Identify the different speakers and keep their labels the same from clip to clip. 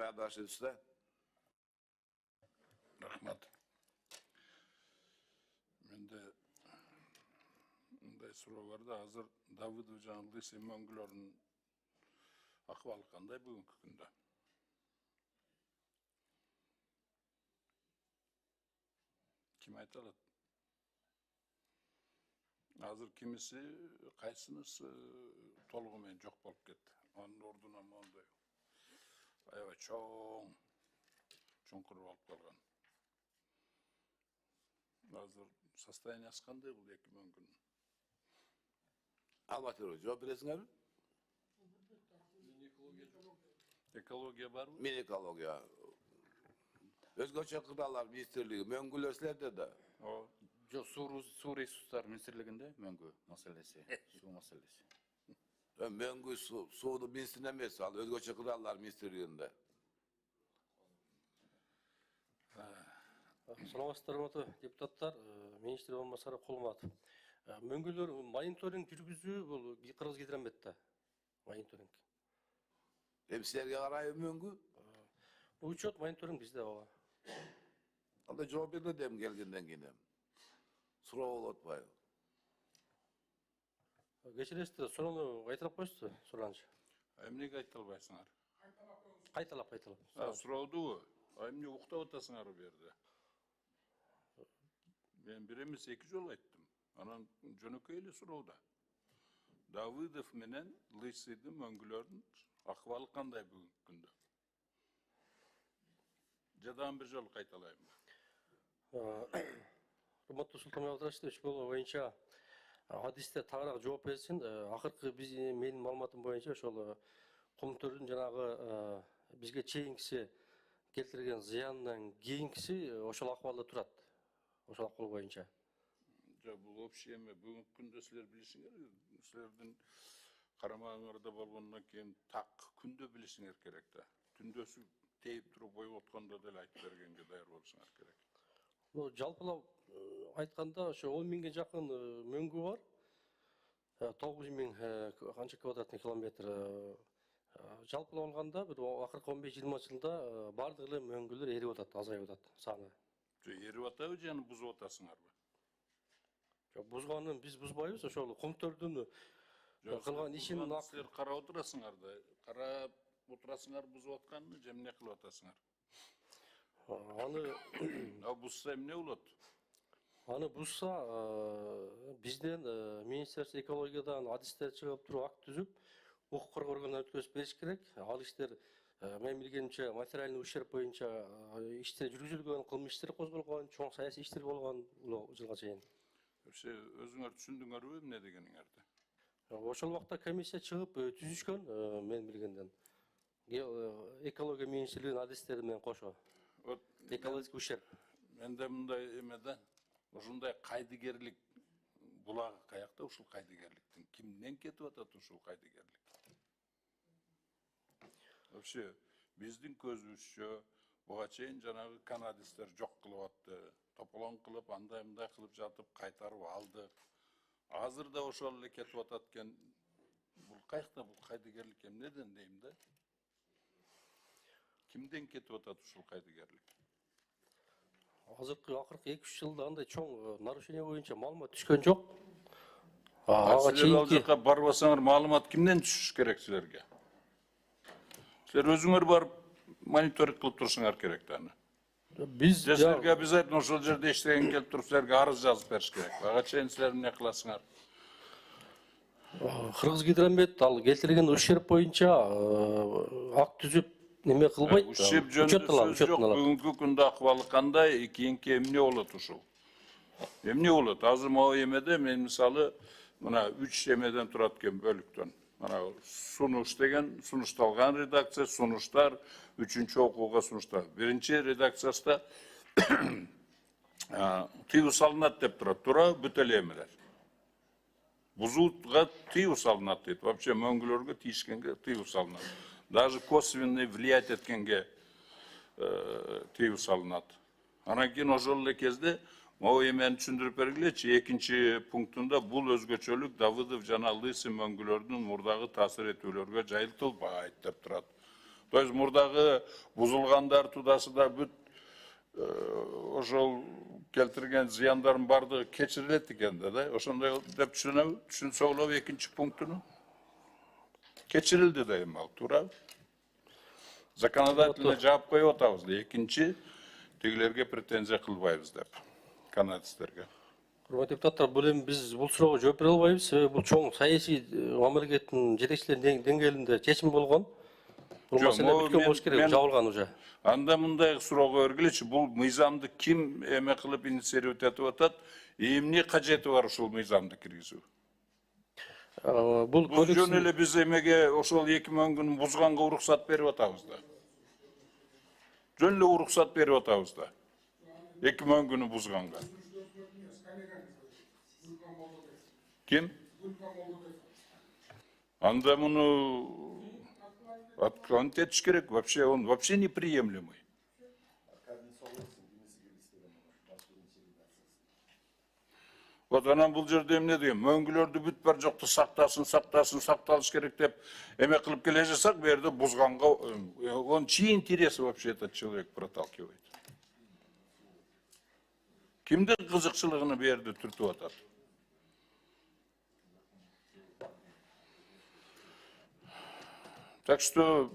Speaker 1: баягдашы үстө.
Speaker 2: Рахмат. Менде мындай суроо бар да, азыр Давыдов жана Лысый мөңгүлөрдүн акыбалы кандай бүгүнкү күндө? Ким айта алат? Азыр кимиси кайсынысы толугу менен жок болуп кетти. Анын ордуна моундай аябай чоң чуңкур болуп калган. Азыр состояниясы кандай бул эки мөңгүнүн?
Speaker 1: Алматы жооп бересиңерби?
Speaker 2: Экология барбы?
Speaker 1: Мен экология. Өзгөчө кырдаалар министрлиги мөңгүлөр силерде да.
Speaker 3: Жок, суу ресурстар министрлигинде мөңгү маселеси, суу маселеси.
Speaker 1: Мөңгү сууну министринде эмес, ал өзгөчө кырдаалар министрлигинде.
Speaker 4: Саламатсыздар, урматтуу депутаттар, министр орунбасары Кулматов. Мөңгүлөр мониторинг жүргүзүү бул Кыргызгидрометте. Мониторинг.
Speaker 1: Силерге карайбы мөңгү?
Speaker 4: Учет мониторинг бизде ооба.
Speaker 1: Анда жооп берди дем келгенден кийин. Суроо болуп атпайбы?
Speaker 4: Кечиресиздер, суроону кайталап коесузбу, суранчы?
Speaker 2: Эмнеге айта албайсыңар?
Speaker 4: Кайталап.
Speaker 2: Суроодубу? Эмне уктап атасыңарбы бу жерде? Мен бир эмес эки жолу айттым. Анан жөнөкөй эле суроодо. Давыдов менен Лысыйдын мөңгүлөрдүн акыбалы кандай бүгүнкү күндө? Жадан бир жолу кайталайм.
Speaker 4: Урматтуу Султанбек Абдрашидович, бул боюнча адисте тагыраак жооп берсин. Акыркы менин маалыматым боюнча ошол комтөрдүн жанагы бизге чейинкиси келтирген зыяндан кийинкиси ошол акыбалда турат. Ошол акыбал боюнча.
Speaker 2: Жок, бул общий эме. Бүгүнкү күндө силер билишиңер, силердин карамагыңарда болгондон кийин так күндө билишиңер керек да. Түндөсү тейип туруп коюп атканда деле айтып бергенге даяр болушуңар керек.
Speaker 4: Бул жалпылап айтканда ошо 10 миңге жакын мөңгү бар. 9 миң канча квадратный километр. Жалпылап алганда бир акыркы 15-20 жылда бардык эле мөңгүлөр эрип атат, азайып атат саны.
Speaker 2: Эрип атабы же бузуп атасыңарбы?
Speaker 4: Жок, бузганын биз бузбайбыз, ошол комтөрдүн кылган ишин
Speaker 2: силер карап отурасыңар да. Карап отурасыңар бузуп атканын же эмне кылып атасыңар? Бузса эмне болот?
Speaker 4: Аны бузса бизден Министерство экологиядан адистер чыгып туруп акт түзүп, укук коргоо органдарына өткөзүп бериш керек. Ал иштер мен билгенимче материальный ущерб боюнча иштер жүргүзүлгөн, кылмыш иштер козголгон, чоң саясий иштер болгон бул жылга чейин.
Speaker 2: Вообще өзүңөр түшүндүңөрбү эмне дегениңерди?
Speaker 4: Ошол убакта комиссия чыгып түзүшкөн, мен билгенден. Экология министрлигинин адистери менен кошо. Экологический ущерб.
Speaker 2: Менде мындай эмеде ушундай кайдыгерлик булагы каякта, ушул кайдыгерликтин кимден кетип атат ушул кайдыгерлик? Вообще биздин көзүбүзчө буга чейин жанагы канадистер жок кылып атты, тополоң кылып, андай кылып жатып кайтарып алды. Азыр да ошол эле кетип атат экен. Бул каякта бул кайдыгерлик эмнеден дейм да? Кимден кетип атат ушул кайдыгерлик?
Speaker 4: Акыркы 2-3 жылда андай чоң нарушение боюнча маалымат түшкөн жок.
Speaker 2: Силер ал жака барбасаңар маалымат кимден түшүш керек силерге? Силер өзүңөр барып мониторинг кылып турушуңар керек да аны.
Speaker 4: Биз
Speaker 2: силерге обязательно ошол жерде иштеген келип туруп силерге арыз жазып бериш керек. Ага чейин силер эмне кыласыңар?
Speaker 4: Кыргызгидромет ал келтирген ущерб боюнча акт түзүп неме кылбайт.
Speaker 2: Ущерб жөнүндө сөз жок. Бүгүнкү күндө акыбалы кандай, кийинки эмне болот ушул? Эмне болот? Азыр могу эмеде мен мисалы мына 3 эмеден турат экен бөлүктөн. Мына сунуш деген сунушталган редакция, сунуштар, 3-чү окууга сунуштар. Биринчи редакциясында тыюу салынат деп турат. Туура бүт эле эмелер. Бузууга тыюу салынат дейт. Вообще мөңгүлөргө тийишкенге тыюу салынат. Даже косвенный влиять эткенге тыюу салынат. Анан кийин ошол эле кезде могу эмени түшүндүрүп бергилечи. Экинчи пунктунда бул өзгөчөлүк Давыдов жана Лысый мөңгүлөрдүн мурдагы таасир этүүлөргө жайылтылбайт деп турат. То есть мурдагы бузулгандар тудасы да бүт ошол келтирген зыяндардын бардыгы кечирилет экен да. Ошондой деп түшүнсө болобу экинчи пунктуну? Кечирилди да эми ал, туурабы? Законодательно жаап коюп атабыз да. Экинчи, тигилерге претензия кылбайбыз деп, канадистерге.
Speaker 4: Урматтуу депутаттар, бул эми биз бул суроого жооп бере албайбыз. Себеби бул чоң саясий мамлекеттин жетекчилеринин деңгээлинде чечим болгон. Бул маселе бүткөн болуш керек, жабылган уже.
Speaker 2: Анда мындай суроого бергилечи, бул мыйзамды ким эме кылып инициировать этип атат? Эмне кажети бар ушул мыйзамды киргизүү? Бул жөн эле биз эмеге ошол 2010 күнү бузганга уруксат берип атабыз да. Жөн эле уруксат берип атабыз да. 2010 күнү бузганга. Ким? Анда муну отклонить этиш керек. Вообще он вообще неприемлемый. Вот анан бул жерде эмне деген, мөңгүлөрдү бүт бар жокто сакталыш керек деп эме кылып келе жатсак, бу жерде бузганга, он чьи интересы вообще этот человек проталкивает? Кимдин кызыкчылыгын бу жерде түртүп атат? Так что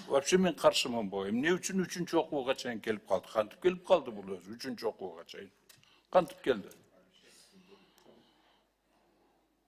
Speaker 2: вообще мен каршымын бу. Эмне үчүн 3-чү окууга чейин келип калды? Кантип келип калды бул өзү 3-чү окууга чейин? Кантип келди?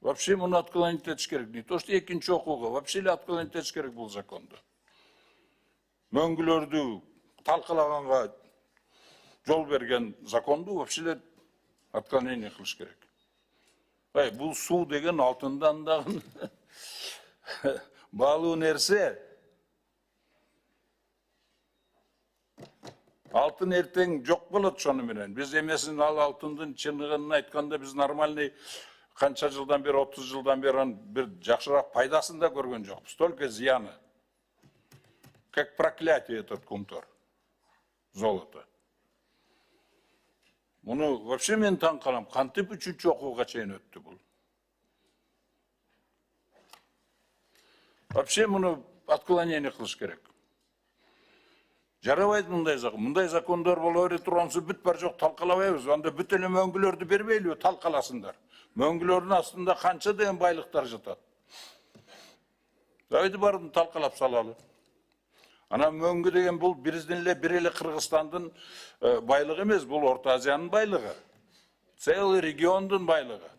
Speaker 2: Вообще муну отклонить этиш керек. Не то, что 2-нчи окууга, вообще эле отклонить этиш керек бул законду. Мөңгүлөрдү талкалаганга жол берген законду вообще эле отклонение кылыш керек. Бул суу деген алтындан дагы баалуу нерсе. Алтын эртең жок болот шону менен. Биз эмесин ал алтындын чыныгын айтканда биз нормальный канча жылдан бери, 30 жылдан бери бир жакшыраак пайдасын да көргөн жокпуз. Только зыяны. Как проклятие этот кумтор. Золото. Муну вообще мен таң калам. Кантип 3-чү окууга чейин өттү бул? Вообще муну отклонение кылыш керек. Жарабайт мындай закон. Мындай закондор боло бере тургансы бүт бар жок талкалабайбыз. Анда бүт эле мөңгүлөрдү бербейлиби, талкаласындар. Мөңгүлөрдүн астында канча деген байлыктар жатат. Дайды барын талкалап салалы. Ана мөңгү деген бул биздин эле Кыргызстандын байлыгы эмес, бул Орто Азиянын байлыгы. Целый региондун байлыгы.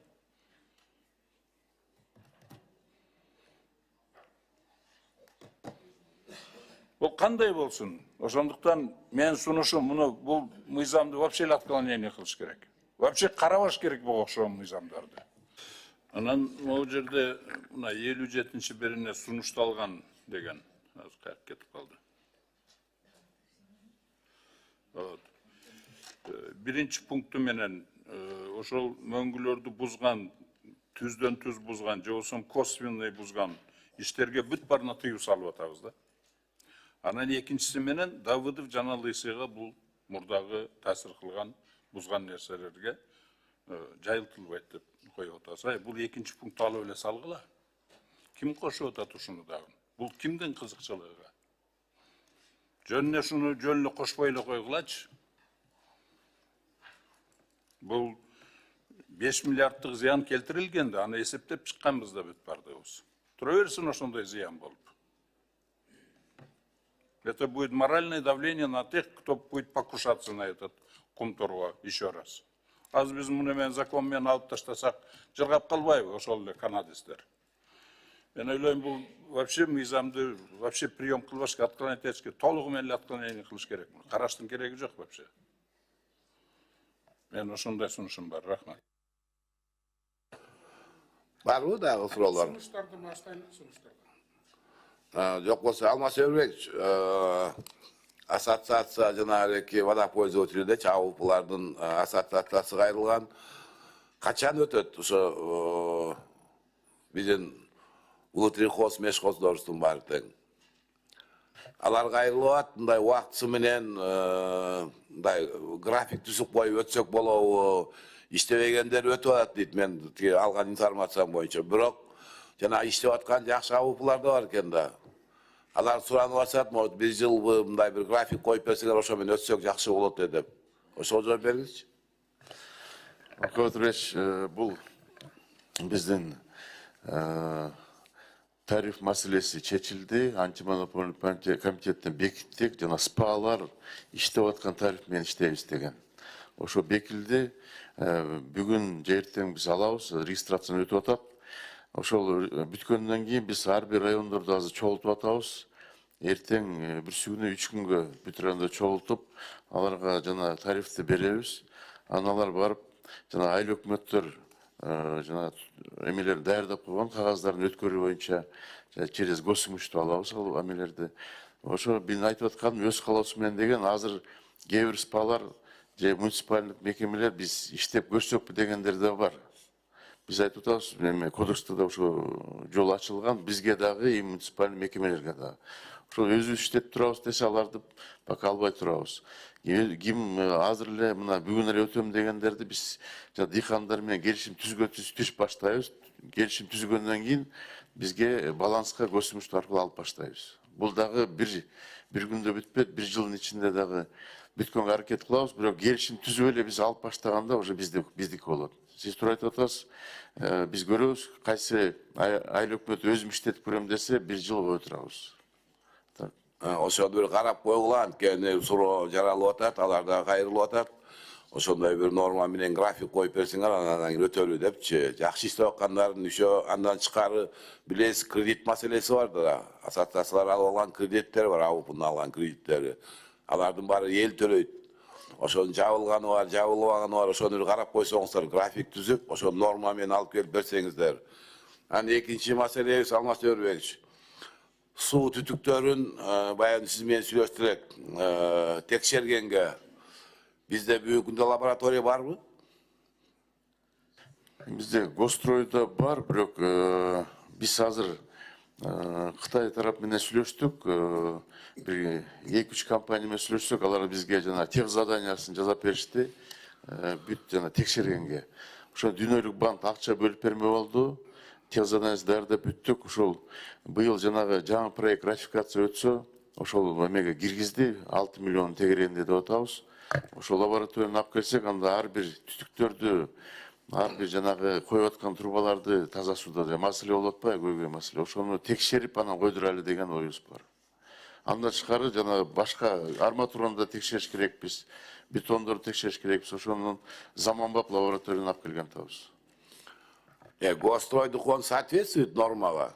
Speaker 2: Бул кандай болсун? Ошондуктан мен сунушум муну бул мыйзамды вообще отклонение кылыш керек. Вообще карабаш керек бул окшоом мыйзамдарды. Анан могу жерде мына 57-нчи берине сунушталган деген азыр каяк кетип калды. Вот. Биринчи пункту менен ошол мөңгүлөрдү бузган, түздөн түз бузган, же болбосо косвенный бузган иштерге бүт барына тыюу салып атабыз да. Анан экинчиси менен Давыдов жана Лысыйга бул мурдагы таасир кылган бузган нерселерге жайылтылбайт деп коюп атабыз. Бул экинчи пункту алып эле салгыла. Ким кошуп атат ушуну дагы? Бул кимдин кызыкчылыгы? Жөнүнө шуну жөн эле кошпой эле койгулачы. Бул 5 миллиарддык зыян келтирилген да, аны эсептеп чыкканбыз да бүт бардыгыбыз. Тура берсин ошондой зыян болуп. Это будет моральное давление на тех, кто будет покушаться на этот кумторго еще раз. Аз биз муну менен закон менен алып таштасак, жыргап калбайбы ошол эле канадистер. Мен ойлойм, бул вообще мыйзамды вообще прием кылбаш керек, отклонять этиш керек, толугу менен эле отклонение кылыш керек. Караштын кереги жок вообще. Мен ошондой сунушум бар, рахмат.
Speaker 1: Барбы дагы суроолор?
Speaker 5: Сунуштарды баштайлы, сунуштарды.
Speaker 1: Жок болсо Алмаз Эрбекович, ассоциация жанагы водопользователей чабуулчулардын ассоциациясы кайрылган. Качан өтөт ошо биздин Улутрихоз мешхоздордун баары тең? Алар кайрылып, мындай убактысы менен мындай график түзүп коюп өтсөк болобу? Иштебегендер өтүп атат дейт, мен алган информациям боюнча. Бирок жана иштеп аткан жакшы абыпылар да бар экен да. Алар суранып атышат, может, bir жыл мындай bir график коюп берсеңер, ошо менен өтсөк жакшы болот деп. Ошого жооп бериңизчи.
Speaker 6: Акыл Турач, бул биздин тариф маселеси чечилди, антимонополдук комитеттен бекиттик, жана СПАлар иштеп аткан тариф менен иштейбиз деген. Ошо бекилди, бүгүн же эртең биз алабыз, регистрациядан өтүп атат. Ошол бүткөндөн кийин биз ар бир райондорду азыр чогултуп атабыз. Эртең бүрсү күнү 3 күнгө бүт райондо чогултуп, аларга жана тарифти беребиз. Аналар барып, жана айыл өкмөттөр жана эмелер даярдап койгон кагаздардын өткөрүү боюнча через госимущество алабыз ал эмелерди. Ошо мен айтып атканым өз калоосу менен деген азыр кээ бир СПАлар же муниципалдык мекемелер биз иштеп көрсөкпү дегендер да бар. Биз айтып атабыз, эми кодекста да ошо жол ачылган, бизге дагы, муниципалдык мекемелерге дагы. Ошол өзүбүз иштеп турабыз десе, аларды пока албай турабыз. Ким азыр эле мына бүгүн эле өтөм дегендерди биз дыйкандар менен келишим түзүп баштайбыз. Келишим түзгөндөн кийин бизге баланска госимущество аркылуу алып баштайбыз. Бул дагы бир күндө бүтпөйт, бир жылдын ичинде дагы бүткөнгө аракет кылабыз, бирок келишим түзүп эле биз алып баштаганда уже биздики болот. Сиз туура айтып атасыз, биз көрөбүз, кайсы айыл өкмөт өзүм иштетип көрөм десе, бир жыл бой турабыз.
Speaker 1: Ошону bir карап койгула, анткени суроо жаралып атат, алар да кайрылып атат. Ошондой bir норма менен график коюп берсеңер, анан кийин өтөлү депчи. Жакшы иштеп аткандардын ошо андан тышкары билесиз, кредит маселеси бар да. Ассоциациялар алып алган кредиттер бар, АУПнын алган кредиттери. Алардын баары эл төлөйт. Ошонун жабылганы бар, жабылбаганы бар, ошону bir карап койсоңуздар, график түзүп, ошо норма менен алып келип берсеңиздер. Анан экинчи маселебиз Алмаз Төрбекович. Суу түтүктөрүн баягы сиз менен сүйлөштү элек текшергенге бизде бүгүнкү күндө лаборатория барбы?
Speaker 6: Бизде Гостройдо бар, бирок биз азыр Кытай тарап менен сүйлөштүк, бир 2-3 компания менен сүйлөшсөк, алар бизге жана тех заданиясын жасап беришти, бүт жана текшергенге. Ошо дүйнөлүк банк акча бөлүп берме болду. Тех заданиясын даярдап бүттүк. Ошол быйыл жанагы жаңы проект ратификация өтсө, ошол эмеге киргизди, 6 миллион тегерегинде деп атабыз. Ошол лабораторияны алып келсек, анда ар бир түтүктөрдү, ар бир жанагы коюп аткан трубаларды таза сууда маселе болуп атпайбы, көйгөй маселе. Ошону текшерип анан койдурайлы деген оюбуз бар. Андан тышкары жана башка арматураны да текшериш керекпиз, бетондорду текшериш керекпиз. Ошонун заманбап лабораторияны алып келген атабыз.
Speaker 1: Гостройдук он соответствует нормага.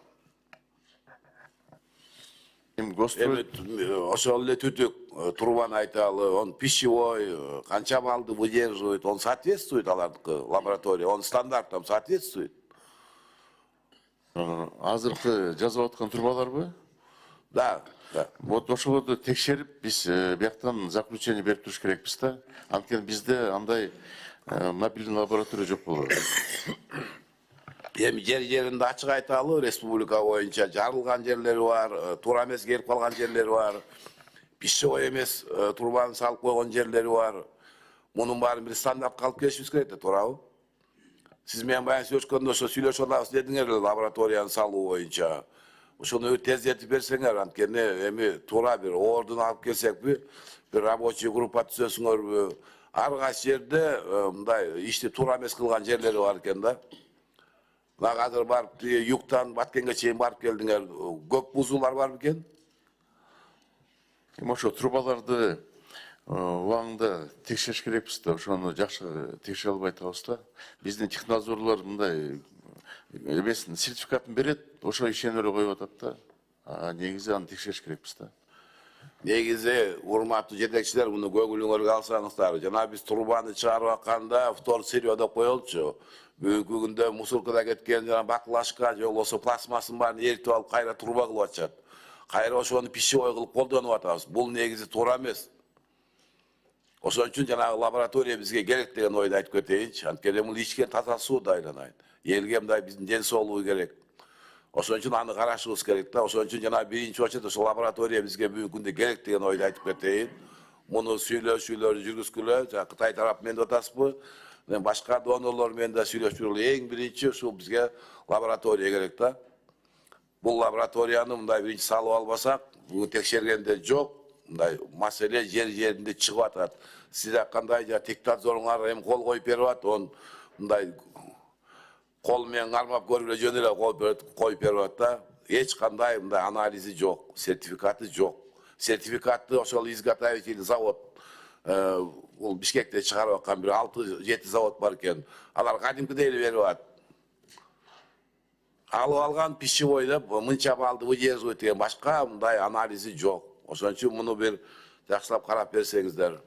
Speaker 6: Гострой
Speaker 1: Ошол эле түтүк, трубаны айталы, он пищевой, канча балды выдерживает, он соответствует алардыкы лаборатория, он стандартам соответствует.
Speaker 6: азыркы жасап аткан трубаларбы?
Speaker 1: Да.
Speaker 6: Вот ошолорду текшерип, биз бияктан заключение берип туруш керекпиз да. Анткени бизде андай мобильный лаборатория жок болот.
Speaker 1: Эми жер-жеринде ачык айталы, республика боюнча жарылган жерлери бар, туура эмес келип калган жерлери бар, пищевой эмес трубаны салып койгон жерлери бар. Мунун баарын бир стандартка алып келишибиз керек да, туурабы? Сиз менен баягы сүйлөшкөндө ошо сүйлөшүп атабыз дедиңер эле лабораторияны салуу боюнча. Ошону тездетип берсеңер, анткени эми туура бир ордун алып келсекпи, бир рабочий группа түзөсүңөрбү? Ар кайсы жерде мындай ишти туура эмес кылган жерлери бар экен да. Мына азыр барып юктан Баткенге чейин барып келдиңер, көп бузуулар бар бекен?
Speaker 6: Эми ошо трубаларды убагында текшериш керекпиз да, ошону жакшы текшере албай атабыз да. Биздин технадзорлор мындай эмесин сертификатын берет, ошо ишенип эле коюп атат да. Негизи аны текшериш керекпиз да.
Speaker 1: Негизи урматтуу жетекчилер, муну көңүлүңөргө алсаңыздар, жана биз трубаны чыгарып атканда втор сырье деп коелучу. Бүгүнкү күндө мусоркада кеткен жана баклашка же болбосо пластмассын баарын эритип алып кайра труба кылып атышат. Кайра ошону пищевой кылып колдонуп атабыз. Бул негизи туура эмес. Ошон үчүн жанагы лаборатория бизге керек деген ойду айтып кетейинчи. Анткени бул ичкен таза суу да айланайын. Элге мындай биздин ден соолугу керек. Ошон үчүн аны карашыбыз керек да. Ошон үчүн жана биринчи очередь ошо лаборатория бизге бүгүнкү күндө керек деген ойду айтып кетейин. Муну сүйлөшүүлөр жүргүзгүлө, жана Кытай тарап менен деп атасызбы? Башка донорлор менен да сүйлөшүп, эң биринчи ушул бизге лаборатория керек да. bu laboratoriyаны мындай birinci салып албасак, bu tekşergende жок, мындай маселе жер-жеринде чыгып атат. Сиз айткандай диктаторуңар эми кол коюп берип атат, он мындай кол менен кармап көрүп эле жөн эле коюп берип атат да. Эч кандай мындай анализи жок, сертификаты жок. Сертификатты ошол изготовительный завод бул Бишкекте чыгарып аткан бир 6-7 завод бар экен. Алар кадимкидей эле берип атат. Алып алган пищевой деп мынча балды выдерживать деген башка мындай анализи жок. Ошон үчүн муну бир жакшылап карап берсеңиздер.